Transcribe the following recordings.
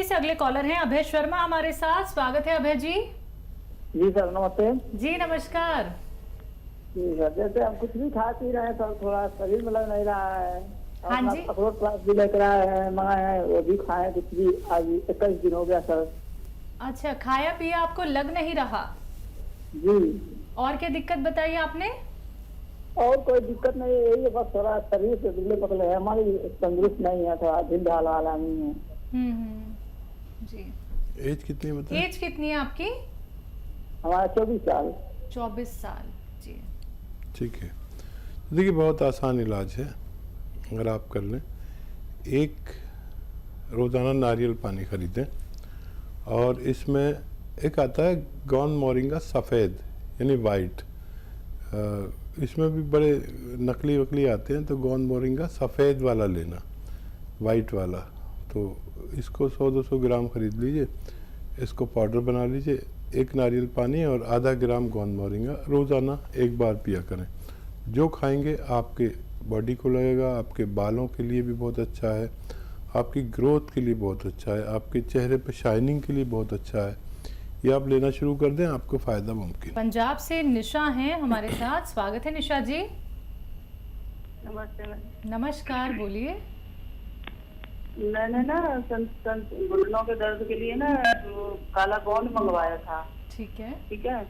से अगले कॉलर हैं अभय शर्मा हमारे साथ। स्वागत है अभय जी। जी सर नमस्ते। जी नमस्कार। जी सर, जैसे हम कुछ भी खा पी रहे हैं सर, थोड़ा शरीर में लग नहीं रहा है। हाँ अपना जी। अखरोट क्लास भी लेकर आए हैं, मंगाए हैं, वो भी खाए, कुछ भी आज 21 दिन हो गया सर। अच्छा, खाया पिया आपको लग नहीं रहा। जी। और क्या दिक्कत बताई आपने? और कोई दिक्कत नहीं है, यही है बस थोड़ा शरीर से दुबले पतले है, हमारी तंदुरुस्त नहीं है, थोड़ा ढील ढाल वाला नहीं है। जी। एज कितनी बताएं? एज कितनी है आपकी? हमारा 24 साल। 24 साल। जी ठीक है, देखिए बहुत आसान इलाज है अगर आप कर लें। एक रोज़ाना नारियल पानी खरीदें और इसमें एक आता है गौन मोरिंगा सफ़ेद यानी वाइट, इसमें भी बड़े नकली वकली आते हैं, तो गौन मोरिंगा सफ़ेद वाला लेना, वाइट वाला। तो इसको 100-200 ग्राम खरीद लीजिए, इसको पाउडर बना लीजिए, एक नारियल पानी और आधा ग्राम गोंद मोरिंगा रोज़ाना एक बार पिया करें। जो खाएंगे आपके बॉडी को लगेगा, आपके बालों के लिए भी बहुत अच्छा है, आपकी ग्रोथ के लिए बहुत अच्छा है, आपके चेहरे पे शाइनिंग के लिए बहुत अच्छा है। ये आप लेना शुरू कर दें, आपको फ़ायदा मुमकिन। पंजाब से निशा हैं हमारे साथ। स्वागत है निशा जी। नमस्ते मैम। नमस्कार, बोलिए। मैंने ना घुटनों के दर्द के लिए ना वो काला गोंद मंगवाया था। ठीक है। ठीक है,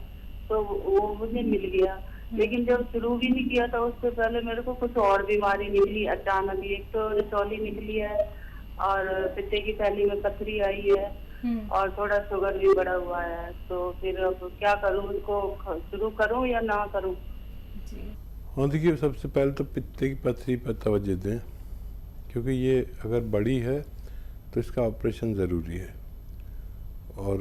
तो वो मुझे मिल गया, लेकिन जब शुरू भी नहीं किया था उससे पहले मेरे को कुछ और बीमारी निकली अचानक। एक तो रसौली निकली है और पित्ते की थैली में पथरी आई है और थोड़ा शुगर भी बढ़ा हुआ है। तो फिर अब क्या करूं, उसको शुरू करूं या ना करूं? जी। हाँ देखिए, सबसे पहले तो पित्ते की पथरी पर तवज्जो दें, क्योंकि ये अगर बड़ी है तो इसका ऑपरेशन ज़रूरी है। और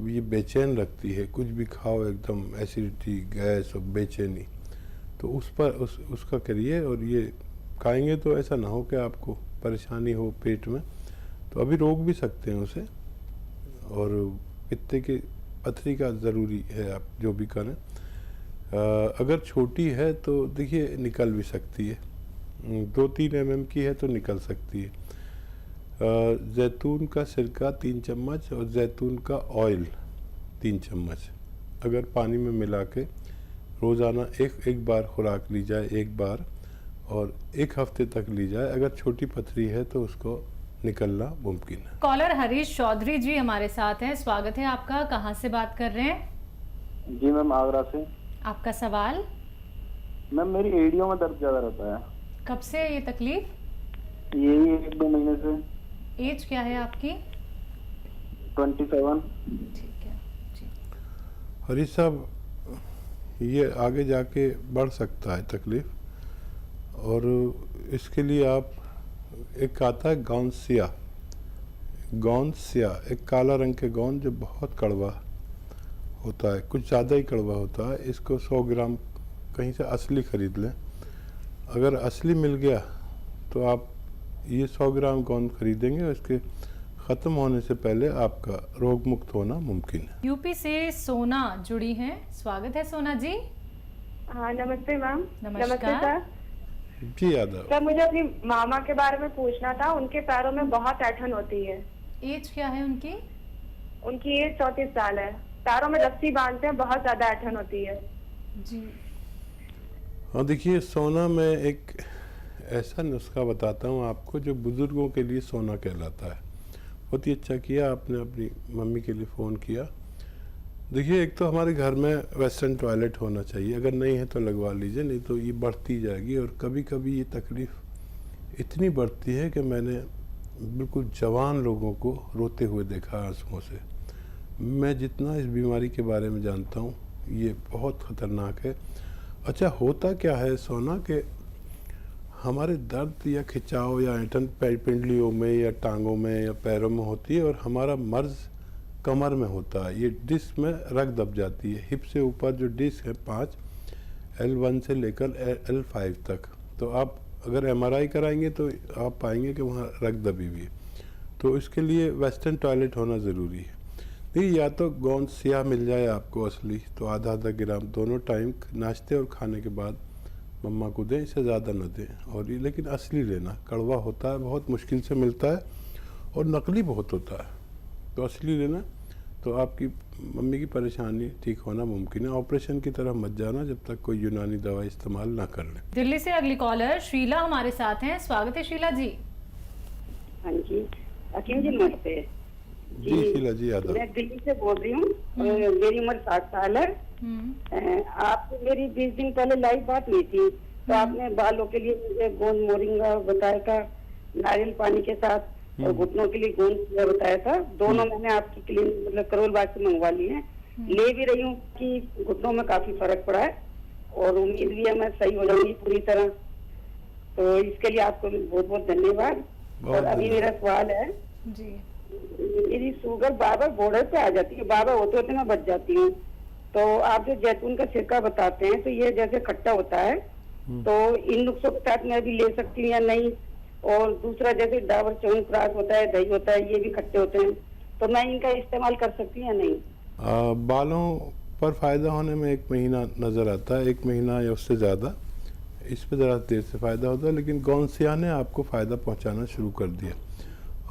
ये बेचैन लगती है, कुछ भी खाओ एकदम एसिडिटी, गैस और बेचैनी, तो उस पर उसका करिए। और ये खाएंगे तो ऐसा ना हो कि आपको परेशानी हो पेट में, तो अभी रोक भी सकते हैं उसे। और पित्ते की पथरी का ज़रूरी है आप जो भी करें। अगर छोटी है तो देखिए निकल भी सकती है, 2-3 mm की है तो निकल सकती है। जैतून का सिरका 3 चम्मच और जैतून का ऑयल 3 चम्मच अगर पानी में मिला के रोज़ाना एक बार खुराक ली जाए, एक बार, और 1 हफ्ते तक ली जाए। अगर छोटी पथरी है तो उसको निकलना मुमकिन है। कॉलर हरीश चौधरी जी हमारे साथ हैं। स्वागत है आपका। कहाँ से बात कर रहे हैं? जी मैम, आगरा से। आपका सवाल? मैम मेरी एड़ियों में दर्द ज्यादा रहता है। कब से है ये तकलीफ? यही 1-2 महीने से। एज क्या है आपकी? 27। ठीक है जी। हरीश साहब, ये आगे जाके बढ़ सकता है तकलीफ़, और इसके लिए आप एक आता है गौंसिया, एक काला रंग के गोंद जो बहुत कड़वा होता है, कुछ ज़्यादा ही कड़वा होता है। इसको 100 ग्राम कहीं से असली ख़रीद लें। अगर असली मिल गया तो आप ये 100 ग्राम गोंद खरीदेंगे और इसके ख़त्म होने से पहले आपका रोग मुक्त होना मुमकिन है। यूपी से सोना जुड़ी हैं। स्वागत है सोना जी। हाँ नमस्ते मैम। नमस्कार। सर। जी यादव। सर मुझे अपनी मामा के बारे में पूछना था, उनके पैरों में बहुत ऐंठन होती है। एज क्या है उनकी? उनकी एज 34 साल है। पैरों में रस्सी बांधते हैं, बहुत ज्यादा ऐंठन होती है जी। हाँ देखिए, सोना में एक ऐसा नुस्खा बताता हूँ आपको जो बुज़ुर्गों के लिए सोना कहलाता है। बहुत ही अच्छा किया आपने, अपनी मम्मी के लिए फ़ोन किया। देखिए, एक तो हमारे घर में वेस्टर्न टॉयलेट होना चाहिए, अगर नहीं है तो लगवा लीजिए, नहीं तो ये बढ़ती जाएगी। और कभी कभी ये तकलीफ़ इतनी बढ़ती है कि मैंने बिल्कुल जवान लोगों को रोते हुए देखा आंसुओं से। मैं जितना इस बीमारी के बारे में जानता हूँ, ये बहुत ख़तरनाक है। अच्छा, होता क्या है सोना के हमारे दर्द या खिंचाव या ऐंठन पिंडलियों में या टांगों में या पैरों में होती है, और हमारा मर्ज कमर में होता है। ये डिस्क में रग दब जाती है। हिप से ऊपर जो डिस्क है 5, L1 से लेकर L5 तक, तो आप अगर MRI कराएंगे तो आप पाएंगे कि वहाँ रग दबी हुई है। तो इसके लिए वेस्टर्न टॉयलेट होना ज़रूरी है। देखिए, या तो गोंद सियाह मिल जाए आपको असली, तो आधा ग्राम दोनों टाइम नाश्ते और खाने के बाद मम्मा को दें, इससे ज़्यादा न दें। और ये लेकिन असली लेना, कड़वा होता है, बहुत मुश्किल से मिलता है और नकली बहुत होता है, तो असली लेना। तो आपकी मम्मी की परेशानी ठीक होना मुमकिन है। ऑपरेशन की तरफ मत जाना जब तक कोई यूनानी दवा इस्तेमाल ना कर ले। दिल्ली से अगली कॉलर शीला हमारे साथ हैं, स्वागत है शीला जी। हाँ जी, हकीम जी नमस्ते। जी शीला जी यादव। मैं दिल्ली से बोल रही हूँ, मेरी उम्र 60 साल है। आपसे मेरी 20 दिन पहले लाइव बात हुई थी, तो आपने बालों के लिए मुझे गोंद मोरिंगा बताया था, नारियल पानी के साथ, और घुटनों के लिए गोंद बताया था। दोनों मैंने आपकी क्लिनिक मतलब करोल बाग से मंगवा लिए हैं, ले भी रही हूँ कि घुटनों में काफी फर्क पड़ा है और उम्मीद भी है मैं सही हो जाऊंगी पूरी तरह। तो इसके लिए आपको बहुत बहुत धन्यवाद। और अभी मेरा सवाल है जी, मेरी शुगर बार बार बॉर्डर पे आ जाती है, बार बार होते होते मैं बच जाती हूँ। तो आप जो जैतून का सिरका बताते हैं, तो ये जैसे खट्टा होता है, तो इन नुस्खों के साथ मैं भी ले सकती हूँ या नहीं? और दूसरा जैसे डाबर च्यवनप्राश होता है, दही होता है, ये भी खट्टे होते हैं, तो मैं इनका इस्तेमाल कर सकती हूँ या नहीं? बालों पर फ़ायदा होने में 1 महीना नज़र आता है, 1 महीना या उससे ज़्यादा। इस पर ज़रा देर से फ़ायदा होता है, लेकिन गौनसिया ने आपको फ़ायदा पहुंचाना शुरू कर दिया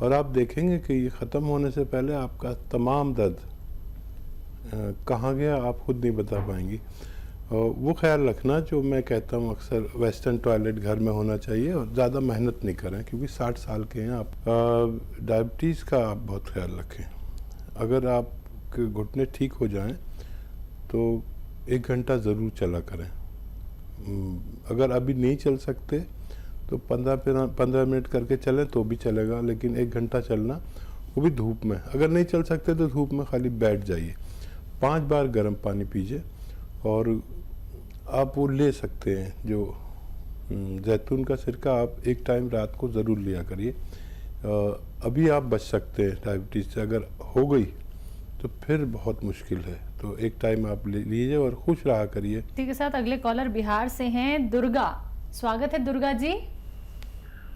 और आप देखेंगे कि ये ख़त्म होने से पहले आपका तमाम दर्द कहाँ गया आप खुद नहीं बता पाएंगी। वो ख्याल रखना जो मैं कहता हूँ अक्सर, वेस्टर्न टॉयलेट घर में होना चाहिए और ज़्यादा मेहनत नहीं करें, क्योंकि 60 साल के हैं आप। डायबिटीज़ का आप बहुत ख्याल रखें। अगर आपके घुटने ठीक हो जाएं तो 1 घंटा ज़रूर चला करें। अगर अभी नहीं चल सकते तो 15 मिनट करके चलें तो भी चलेगा, लेकिन 1 घंटा चलना, वो भी धूप में। अगर नहीं चल सकते तो धूप में खाली बैठ जाइए। 5 बार गर्म पानी पीजिए और आप वो ले सकते हैं जो जैतून का सिरका, आप एक टाइम रात को ज़रूर लिया करिए। अभी आप बच सकते हैं डायबिटीज़ से, अगर हो गई तो फिर बहुत मुश्किल है। तो एक टाइम आप ले लीजिए और खुश रहा करिए। इसी के साथ अगले कॉलर बिहार से हैं, दुर्गा। स्वागत है दुर्गा जी।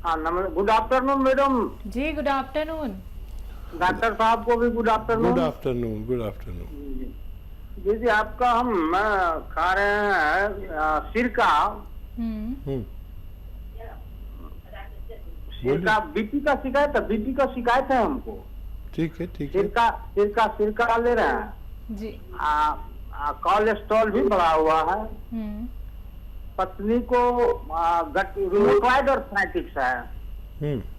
हाँ नमस्ते, गुड आफ्टरनून मैडम। जी गुड आफ्टरनून। डॉक्टर साहब को भी good afternoon. Good afternoon, good afternoon. जी आपका हम खा रहे हैं सिरका। सिरका बीपी का शिकायत है, बीपी का शिकायत है हमको। ठीक है, ठीक है। सिरका ले रहे हैं जी। कोलेस्ट्रॉल भी बढ़ा हुआ है। पत्नी को रूमेटॉइड आर्थराइटिस है।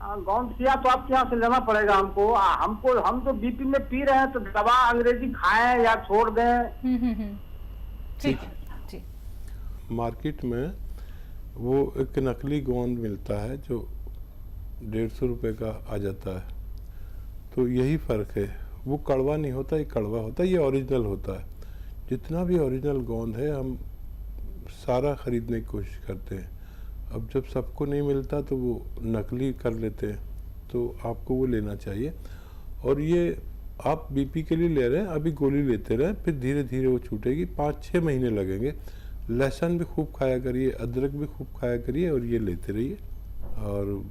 गौनसिया तो आपके यहाँ से लेना पड़ेगा हमको। हम तो बीपी में पी रहे हैं, तो दवा अंग्रेजी खाएं या छोड़ दें? ठीक जी। मार्केट में वो एक नकली गोंद मिलता है जो 150 रुपये का आ जाता है। तो यही फ़र्क है, वो कड़वा नहीं होता, ये कड़वा होता है, ये ओरिजिनल होता है। जितना भी ओरिजिनल गोंद है हम सारा ख़रीदने की कोशिश करते हैं। अब जब सबको नहीं मिलता तो वो नकली कर लेते हैं, तो आपको वो लेना चाहिए। और ये आप बीपी के लिए ले रहे हैं, अभी गोली लेते रहें, फिर धीरे धीरे वो छूटेगी। 5-6 महीने लगेंगे। लहसुन भी खूब खाया करिए, अदरक भी खूब खाया करिए और ये लेते रहिए। और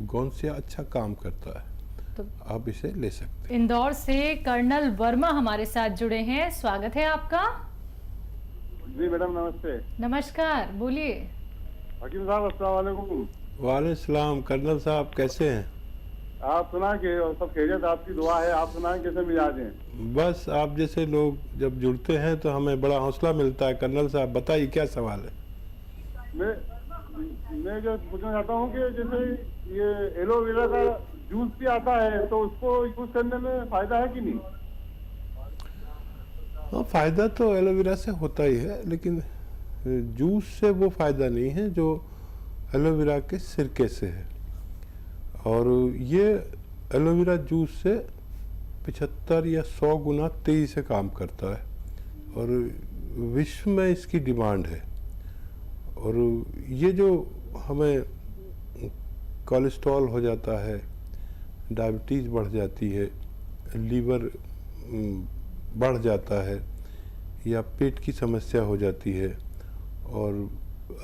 गौनसिया अच्छा काम करता है, तो आप इसे ले सकते हैं। इंदौर से कर्नल वर्मा हमारे साथ जुड़े हैं, स्वागत है आपका। जी मैडम नमस्ते। नमस्कार, बोलिए। हकीम साहब अस्सलाम वालेकुम। वालेकुम सलाम। कर्नल साहब कैसे हैं? आप सुना के सब खैरियत, आपकी दुआ है। आप सुना कैसे मिजाज हैं? बस आप जैसे लोग जब जुड़ते हैं तो हमें बड़ा हौसला मिलता है। कर्नल साहब बताइए क्या सवाल है? मैं जो पूछना चाहता हूँ कि जैसे ये एलोवेरा का जूस भी आता है, तो उसको यूज करने में फायदा है कि नहीं? हाँ, फायदा तो एलोवेरा से होता ही है, लेकिन जूस से वो फायदा नहीं है जो एलोवेरा के सिरके से है। और ये एलोवेरा जूस से 75 या 100 गुना तेजी से काम करता है और विश्व में इसकी डिमांड है। और ये जो हमें कोलेस्ट्रॉल हो जाता है, डायबिटीज़ बढ़ जाती है, लीवर बढ़ जाता है या पेट की समस्या हो जाती है और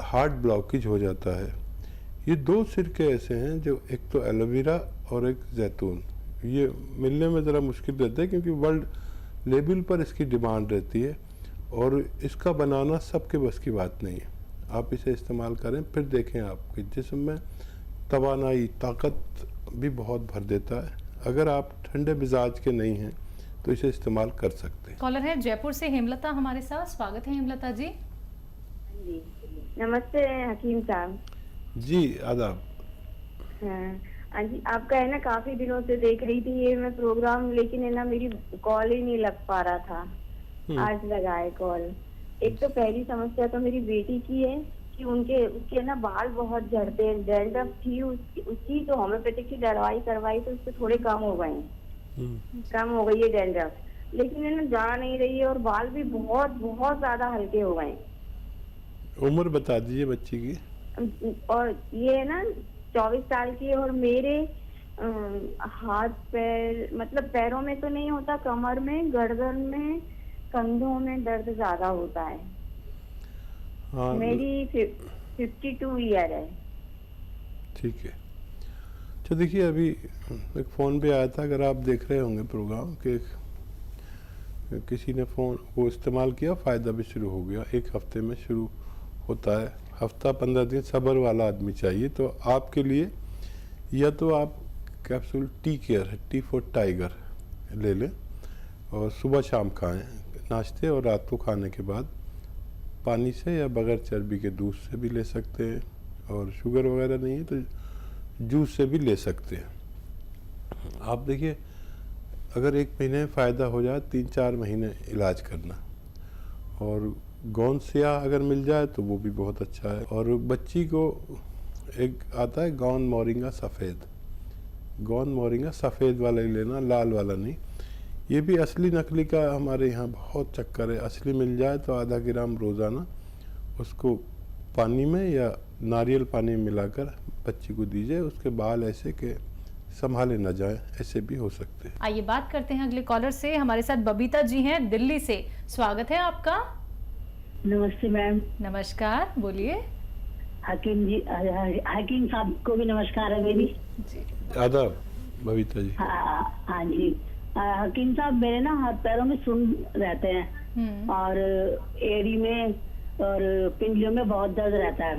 हार्ट ब्लॉकेज हो जाता है, ये 2 सिरके ऐसे हैं जो एक तो एलोवेरा और एक जैतून, ये मिलने में ज़रा मुश्किल रहता है क्योंकि वर्ल्ड लेवल पर इसकी डिमांड रहती है और इसका बनाना सबके बस की बात नहीं है। आप इसे इस्तेमाल करें, फिर देखें आपके जिस्म में तवानाई, ताकत भी बहुत भर देता है। अगर आप ठंडे मिजाज के नहीं हैं तो इसे इस्तेमाल कर सकते हैं। कॉलर है जयपुर से हेमलता हमारे साथ, स्वागत है हेमलता जी। जी नमस्ते हकीम साहब। जी आदाब। हाँ जी, आपका है ना काफी दिनों से देख रही थी ये मैं प्रोग्राम, लेकिन है ना मेरी कॉल ही नहीं लग पा रहा था। आज लगाए कॉल। एक तो पहली समस्या तो मेरी बेटी की है कि उसके ना बाल बहुत झड़ते हैं। डैंड्रफ थी उसकी तो होम्योपैथिक की दवाई करवाई तो उससे थोड़े कम हो गए, कम हो गई है डैंड्रफ, लेकिन है ना जा नहीं रही है और बाल भी बहुत बहुत ज्यादा हल्के हो गए। उम्र बता दीजिए बच्ची की। और ये है ना 24 साल की है और मेरे हाथ पैर मतलब पैरों में तो नहीं होता, कमर में, गर्दन में, कंधों में दर्द ज्यादा होता है। हाँ, मेरी 52 ईयर है। ठीक है। तो देखिए अभी एक फ़ोन पे आया था, अगर आप देख रहे होंगे प्रोग्राम के किसी ने फ़ोन वो इस्तेमाल किया, फ़ायदा भी शुरू हो गया। 1 हफ्ते में शुरू होता है, हफ्ता 15 दिन सब्र वाला आदमी चाहिए। तो आपके लिए या तो आप capsule tea care, T for tiger ले लें और सुबह शाम खाएं नाश्ते, और रात को खाने के बाद पानी से या बगैर चर्बी के दूध से भी ले सकते हैं, और शुगर वगैरह नहीं है तो जूस से भी ले सकते हैं। आप देखिए अगर 1 महीने में फ़ायदा हो जाए, 3-4 महीने इलाज करना, और गोंद सिया अगर मिल जाए तो वो भी बहुत अच्छा है। और बच्ची को एक आता है गोंद मोरिंगा सफ़ेद, गोंद मोरिंगा सफ़ेद वाला ही लेना, लाल वाला नहीं। ये भी असली नकली का हमारे यहाँ बहुत चक्कर है। असली मिल जाए तो आधा ग्राम रोज़ाना उसको पानी में या नारियल पानी में मिलाकर बच्ची को दीजिए। उसके बाल ऐसे के संभाले न जाए, ऐसे भी हो सकते हैं। आइए बात करते हैं अगले कॉलर से। हमारे साथ बबीता जी हैं दिल्ली से, स्वागत है आपका। नमस्ते मैम। नमस्कार, बोलिए। हकीम जी, हकीम साहब को भी नमस्कार है मेरी। जी आदाब बबीता जी। हाँ जी, हकीम साहब मेरे ना हाथ पैरों में सुन रहते हैं और एड़ी में और पिंडलियों में बहुत दर्द रहता है।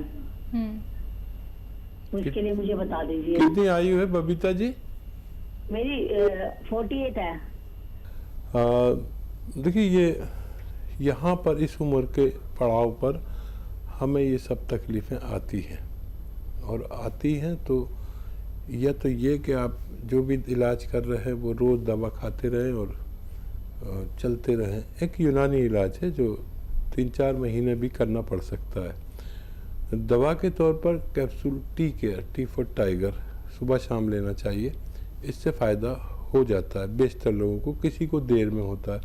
उसके लिए मुझे बता दीजिए। कितनी आयु है बबीता जी? मेरी 48 है। देखिए ये यहाँ पर इस उम्र के पड़ाव पर हमें ये सब तकलीफ़ें आती हैं, और आती हैं तो या तो ये कि आप जो भी इलाज कर रहे हैं वो रोज़ दवा खाते रहें और चलते रहें। एक यूनानी इलाज है जो 3-4 महीने भी करना पड़ सकता है। दवा के तौर पर capsule tea care, T for tiger सुबह शाम लेना चाहिए। इससे फ़ायदा हो जाता है बेशतर लोगों को। किसी को देर में होता है,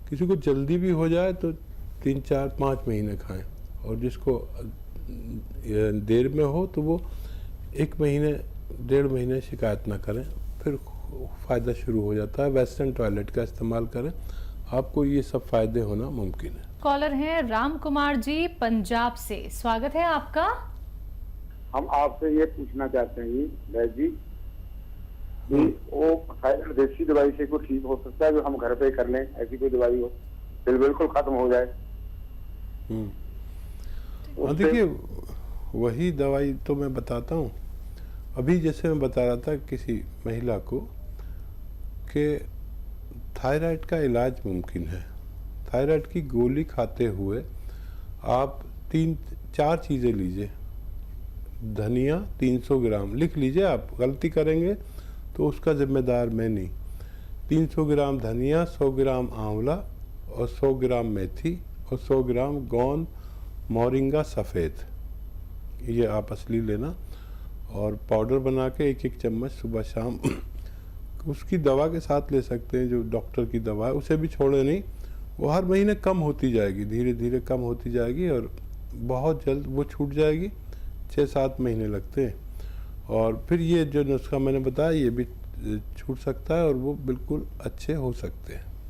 किसी को जल्दी भी हो जाए तो 3-4-5 महीने खाएं, और जिसको देर में हो तो वो 1 महीने 1.5 महीने शिकायत ना करें, फिर फ़ायदा शुरू हो जाता है। वेस्टर्न टॉयलेट का इस्तेमाल करें, आपको ये सब फ़ायदे होना मुमकिन है। कॉलर हैं राम कुमार जी पंजाब से, स्वागत है आपका। हम आपसे ये पूछना चाहते हैं वैद जी कि वो थायराइड देसी दवाई से कोई ठीक हो सकता है जो हम घर पे कर लें? ऐसी कोई दवाई हो फिर बिल्कुल खत्म हो जाए? देखिए वही दवाई तो मैं बताता हूँ। अभी जैसे मैं बता रहा था किसी महिला को कि थायराइड का इलाज मुमकिन है। थायराइड की गोली खाते हुए आप 3-4 चीज़ें लीजिए। धनिया 300 ग्राम लिख लीजिए, आप गलती करेंगे तो उसका जिम्मेदार मैं नहीं। 300 ग्राम धनिया, 100 ग्राम आंवला और 100 ग्राम मेथी और 100 ग्राम गोंद मोरिंगा सफ़ेद, ये आप असली लेना, और पाउडर बना के 1-1 चम्मच सुबह शाम उसकी दवा के साथ ले सकते हैं, जो डॉक्टर की दवा है। उसे भी छोड़े नहीं, वो हर महीने कम होती जाएगी, धीरे धीरे कम होती जाएगी और बहुत जल्द वो छूट जाएगी। 6-7 महीने लगते हैं, और फिर ये जो नुस्खा मैंने बताया ये भी छूट सकता है और वो बिल्कुल अच्छे हो सकते हैं।